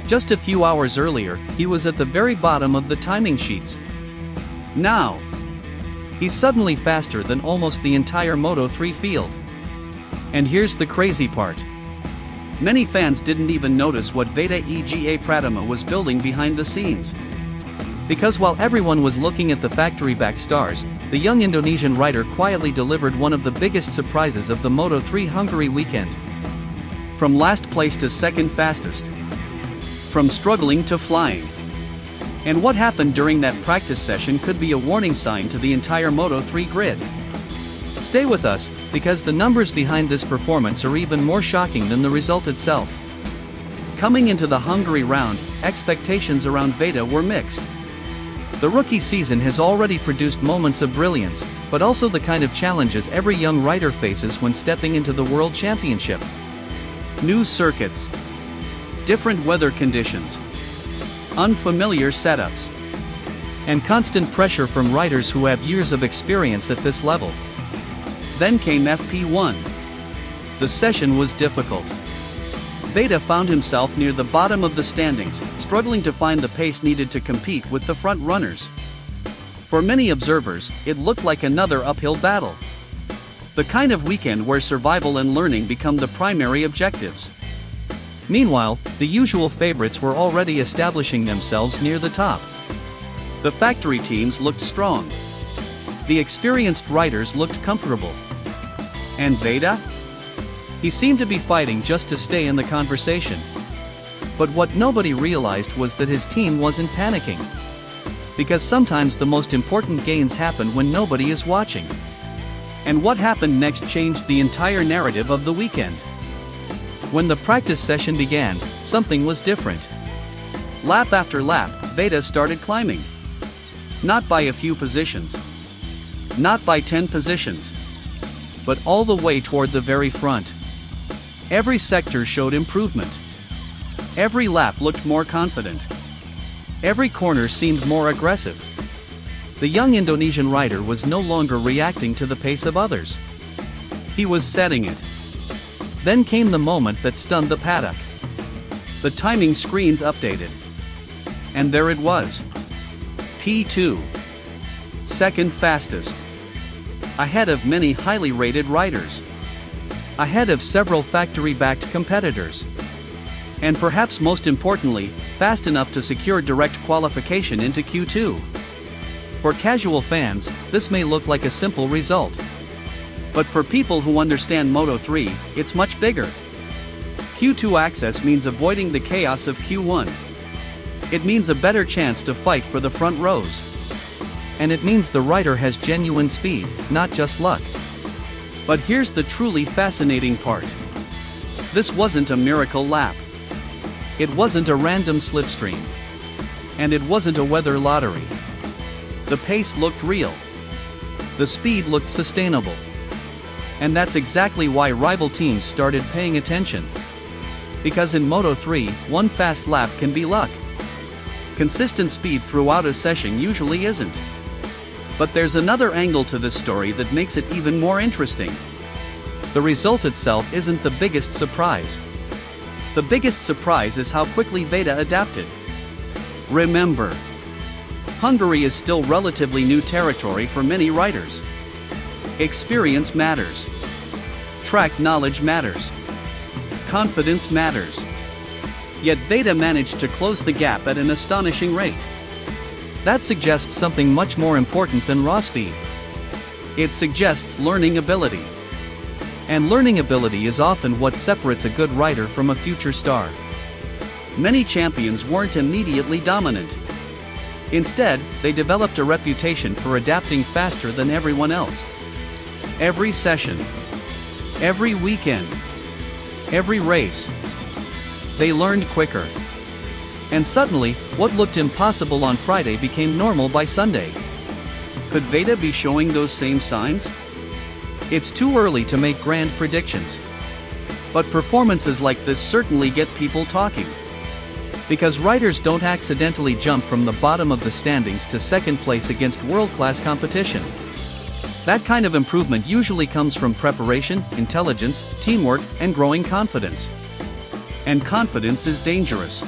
Just a few hours earlier, he was at the very bottom of the timing sheets. Now, he's suddenly faster than almost the entire Moto3 field. And here's the crazy part. Many fans didn't even notice what Veda Ega Pratama was building behind the scenes. Because while everyone was looking at the factory-backed stars, the young Indonesian rider quietly delivered one of the biggest surprises of the Moto3 Hungary weekend. From last place to second fastest. From struggling to flying. And what happened during that practice session could be a warning sign to the entire Moto3 grid. Stay with us, because the numbers behind this performance are even more shocking than the result itself. Coming into the Hungary round, expectations around Veda were mixed. The rookie season has already produced moments of brilliance, but also the kind of challenges every young rider faces when stepping into the World Championship. New circuits, different weather conditions, unfamiliar setups, and constant pressure from riders who have years of experience at this level. Then came FP1. The session was difficult. Veda found himself near the bottom of the standings, struggling to find the pace needed to compete with the front runners. For many observers, it looked like another uphill battle. The kind of weekend where survival and learning become the primary objectives. Meanwhile, the usual favorites were already establishing themselves near the top. The factory teams looked strong. The experienced riders looked comfortable. And Veda? He seemed to be fighting just to stay in the conversation. But what nobody realized was that his team wasn't panicking. Because sometimes the most important gains happen when nobody is watching. And what happened next changed the entire narrative of the weekend. When the practice session began, something was different. Lap after lap, Veda started climbing. Not by a few positions. Not by 10 positions. But all the way toward the very front. Every sector showed improvement. Every lap looked more confident. Every corner seemed more aggressive. The young Indonesian rider was no longer reacting to the pace of others. He was setting it. Then came the moment that stunned the paddock. The timing screens updated. And there it was. P2. Second fastest. Ahead of many highly rated riders. Ahead of several factory-backed competitors. And perhaps most importantly, fast enough to secure direct qualification into Q2. For casual fans, this may look like a simple result. But for people who understand Moto3, it's much bigger. Q2 access means avoiding the chaos of Q1. It means a better chance to fight for the front rows. And it means the rider has genuine speed, not just luck. But here's the truly fascinating part. This wasn't a miracle lap. It wasn't a random slipstream. And it wasn't a weather lottery. The pace looked real. The speed looked sustainable. And that's exactly why rival teams started paying attention. Because in Moto3, one fast lap can be luck. Consistent speed throughout a session usually isn't. But there's another angle to this story that makes it even more interesting. The result itself isn't the biggest surprise. The biggest surprise is how quickly Veda adapted. Remember, Hungary is still relatively new territory for many riders. Experience matters. Track knowledge matters. Confidence matters. Yet Veda managed to close the gap at an astonishing rate. That suggests something much more important than raw speed. It suggests learning ability. And learning ability is often what separates a good rider from a future star. Many champions weren't immediately dominant. Instead, they developed a reputation for adapting faster than everyone else. Every session, every weekend, every race, they learned quicker. And suddenly, what looked impossible on Friday became normal by Sunday. Could Veda be showing those same signs? It's too early to make grand predictions. But performances like this certainly get people talking. Because riders don't accidentally jump from the bottom of the standings to second place against world-class competition. That kind of improvement usually comes from preparation, intelligence, teamwork, and growing confidence. And confidence is dangerous.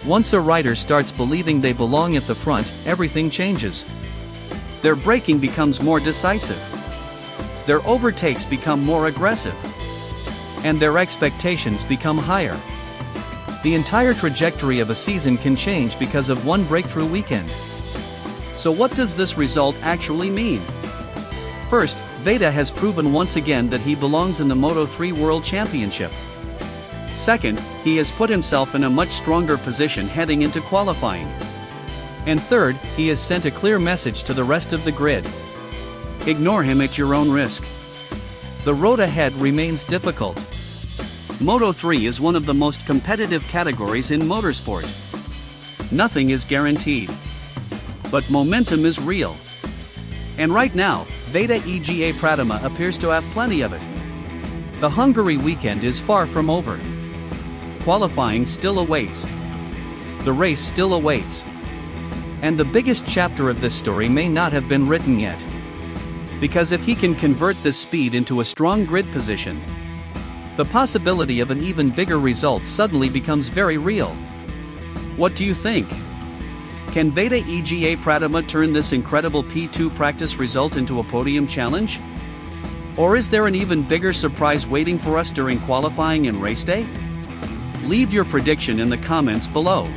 Once a rider starts believing they belong at the front, everything changes. Their braking becomes more decisive. Their overtakes become more aggressive. And their expectations become higher. The entire trajectory of a season can change because of one breakthrough weekend. So what does this result actually mean? First, Veda has proven once again that he belongs in the Moto3 World Championship. Second, he has put himself in a much stronger position heading into qualifying. And third, he has sent a clear message to the rest of the grid. Ignore him at your own risk. The road ahead remains difficult. Moto3 is one of the most competitive categories in motorsport. Nothing is guaranteed. But momentum is real. And right now, Veda Ega Pratama appears to have plenty of it. The Hungary weekend is far from over. Qualifying still awaits. The race still awaits. And the biggest chapter of this story may not have been written yet. Because if he can convert this speed into a strong grid position, the possibility of an even bigger result suddenly becomes very real. What do you think? Can Veda Ega Pratama turn this incredible P2 practice result into a podium challenge? Or is there an even bigger surprise waiting for us during qualifying and race day? Leave your prediction in the comments below.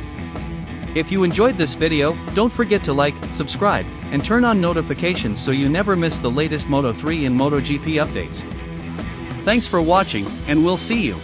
If you enjoyed this video, don't forget to like, subscribe, and turn on notifications so you never miss the latest Moto3 and MotoGP updates. Thanks for watching, and we'll see you.